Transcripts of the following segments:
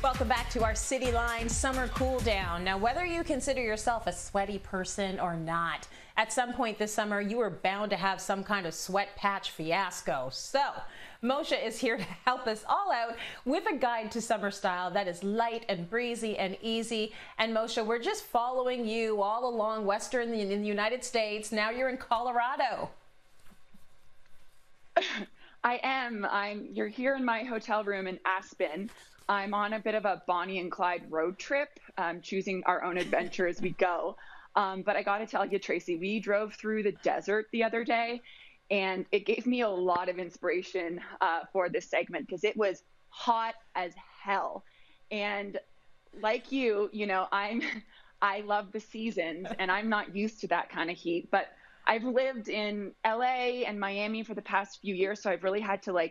Welcome back to our Cityline Summer Cool Down. Now, whether you consider yourself a sweaty person or not, at some point this summer, you are bound to have some kind of sweat patch fiasco. So, Mosha is here to help us all out with a guide to summer style that is light and breezy and easy. And Mosha, we're just following you all along Western in the United States. Now you're in Colorado. I am. You're here in my hotel room in Aspen. I'm on a bit of a Bonnie and Clyde road trip, choosing our own adventure as we go. But I got to tell you, Tracy, we drove through the desert the other day, and it gave me a lot of inspiration for this segment because it was hot as hell. And like you know, I love the seasons, and I'm not used to that kind of heat. But I've lived in LA and Miami for the past few years, so I've really had to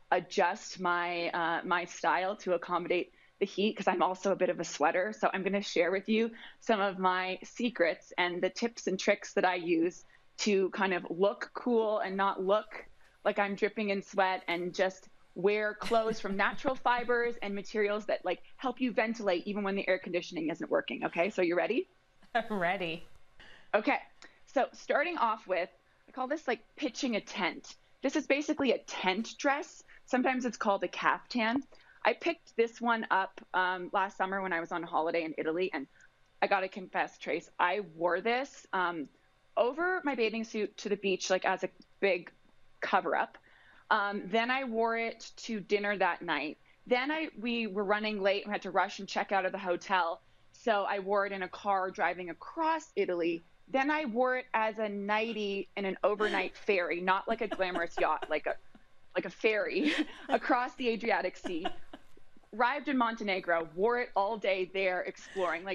adjust my my style to accommodate the heat because I'm also a bit of a sweater. So I'm going to share with you some of my secrets and the tips and tricks that I use to kind of look cool and not look like I'm dripping in sweat, and just wear clothes from natural fibers and materials that help you ventilate even when the air conditioning isn't working. Okay, so you ready? I'm ready. Okay, so starting off with, I call this pitching a tent. This is basically a tent dress. Sometimes it's called a caftan. I picked this one up last summer when I was on holiday in Italy, and I gotta confess, Trace, I wore this over my bathing suit to the beach as a big cover-up. Then I wore it to dinner that night. Then we were running late and had to rush and check out of the hotel, so I wore it in a car driving across Italy. Then I wore it as a nightie in an overnight ferry, not like a glamorous yacht, like a ferry across the Adriatic Sea. Arrived in Montenegro, wore it all day there exploring.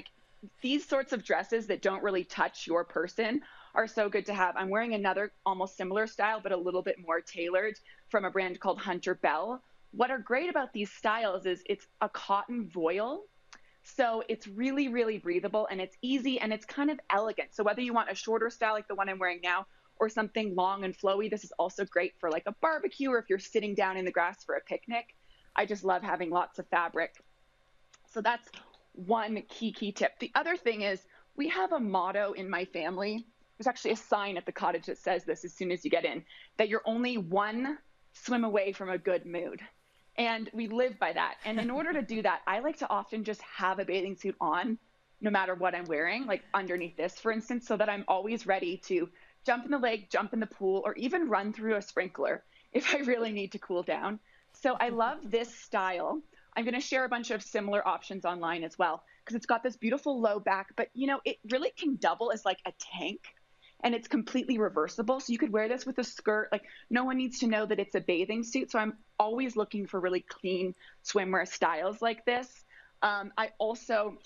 These sorts of dresses that don't really touch your person are so good to have. I'm wearing another almost similar style, but a little bit more tailored from a brand called Hunter Bell. What are great about these styles is it's a cotton voile. So it's really, really breathable, and it's easy, and it's kind of elegant. So whether you want a shorter style like the one I'm wearing now or something long and flowy, this is also great for a barbecue or if you're sitting down in the grass for a picnic. I just love having lots of fabric. So that's one key tip. The other thing is we have a motto in my family. There's actually a sign at the cottage that says this as soon as you get in, that you're only one swim away from a good mood. And we live by that. And in order to do that, I like to often just have a bathing suit on no matter what I'm wearing, underneath this, for instance, so that I'm always ready to jump in the lake, jump in the pool, or even run through a sprinkler if I really need to cool down. So I love this style. I'm going to share a bunch of similar options online as well because it's got this beautiful low back, but it really can double as a tank. And it's completely reversible. So you could wear this with a skirt. No one needs to know that it's a bathing suit. So I'm always looking for really clean swimwear styles like this. I also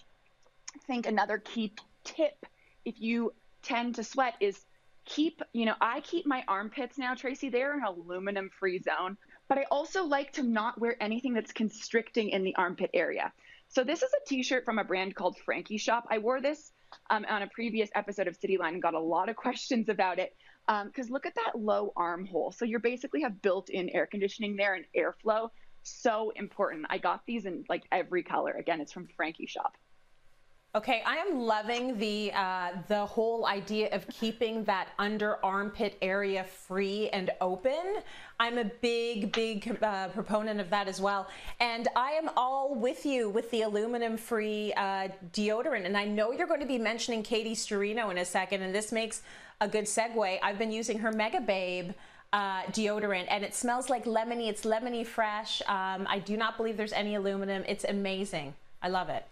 think another key tip, if you tend to sweat, is I keep my armpits now, Tracy, they're an aluminum free zone, but I also like to not wear anything that's constricting in the armpit area. So this is a t-shirt from a brand called Frankie Shop. I wore this on a previous episode of Cityline and got a lot of questions about it because look at that low armhole. So you basically have built-in air conditioning there and airflow. So important. I got these in every color. Again, it's from Frankie Shop. Okay, I am loving the whole idea of keeping that under armpit area free and open. I'm a big proponent of that as well. And I am all with you with the aluminum-free deodorant. And I know you're going to be mentioning Katie Sturino in a second, and this makes a good segue. I've been using her Mega Babe deodorant, and it smells like lemony. It's lemony fresh. I do not believe there's any aluminum. It's amazing. I love it.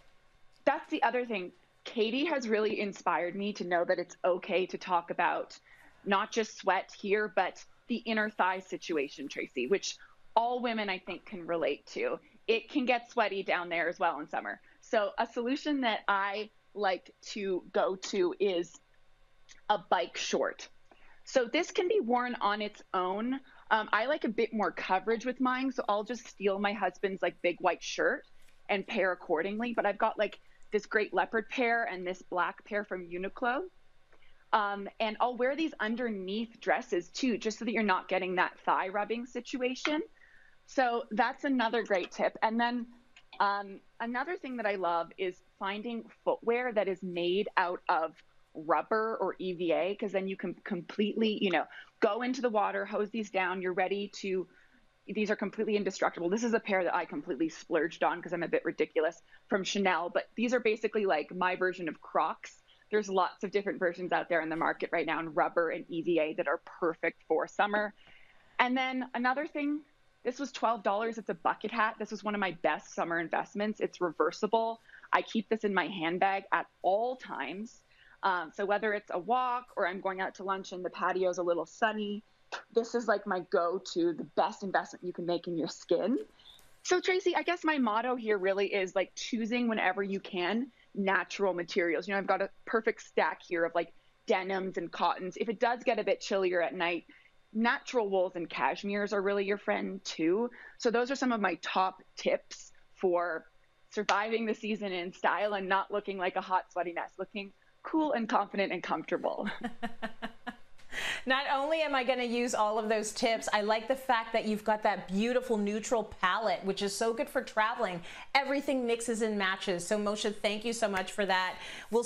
That's the other thing. Katie has really inspired me to know that it's okay to talk about not just sweat here, but the inner thigh situation, Tracy, which all women I think can relate to. It can get sweaty down there as well in summer. So a solution that I like to go to is a bike short. So this can be worn on its own. I like a bit more coverage with mine, so I'll just steal my husband's big white shirt and pair accordingly. But I've got this great leopard pair and this black pair from Uniqlo. And I'll wear these underneath dresses too, just so that you're not getting that thigh rubbing situation. So that's another great tip. And then Another thing that I love is finding footwear that is made out of rubber or EVA, because then you can completely, go into the water, hose these down. You're ready to, these are completely indestructible. This is a pair that I completely splurged on because I'm a bit ridiculous, from Chanel, but these are basically like my version of Crocs. There's lots of different versions out there in the market right now in rubber and EVA that are perfect for summer. And then another thing, this was $12. It's a bucket hat. This was one of my best summer investments. It's reversible. I keep this in my handbag at all times. So whether it's a walk or I'm going out to lunch and the patio's a little sunny, this is like my go-to, the best investment you can make in your skin. So Tracy, I guess my motto here really is like choosing whenever you can natural materials. I've got a perfect stack here of like denims and cottons. If it does get a bit chillier at night, natural wools and cashmeres are really your friend too. So those are some of my top tips for surviving the season in style and not looking like a hot, sweaty mess, looking cool and confident and comfortable. Not only am I going to use all of those tips, I like the fact that you've got that beautiful neutral palette, which is so good for traveling. Everything mixes and matches. So Mosha, thank you so much for that. We'll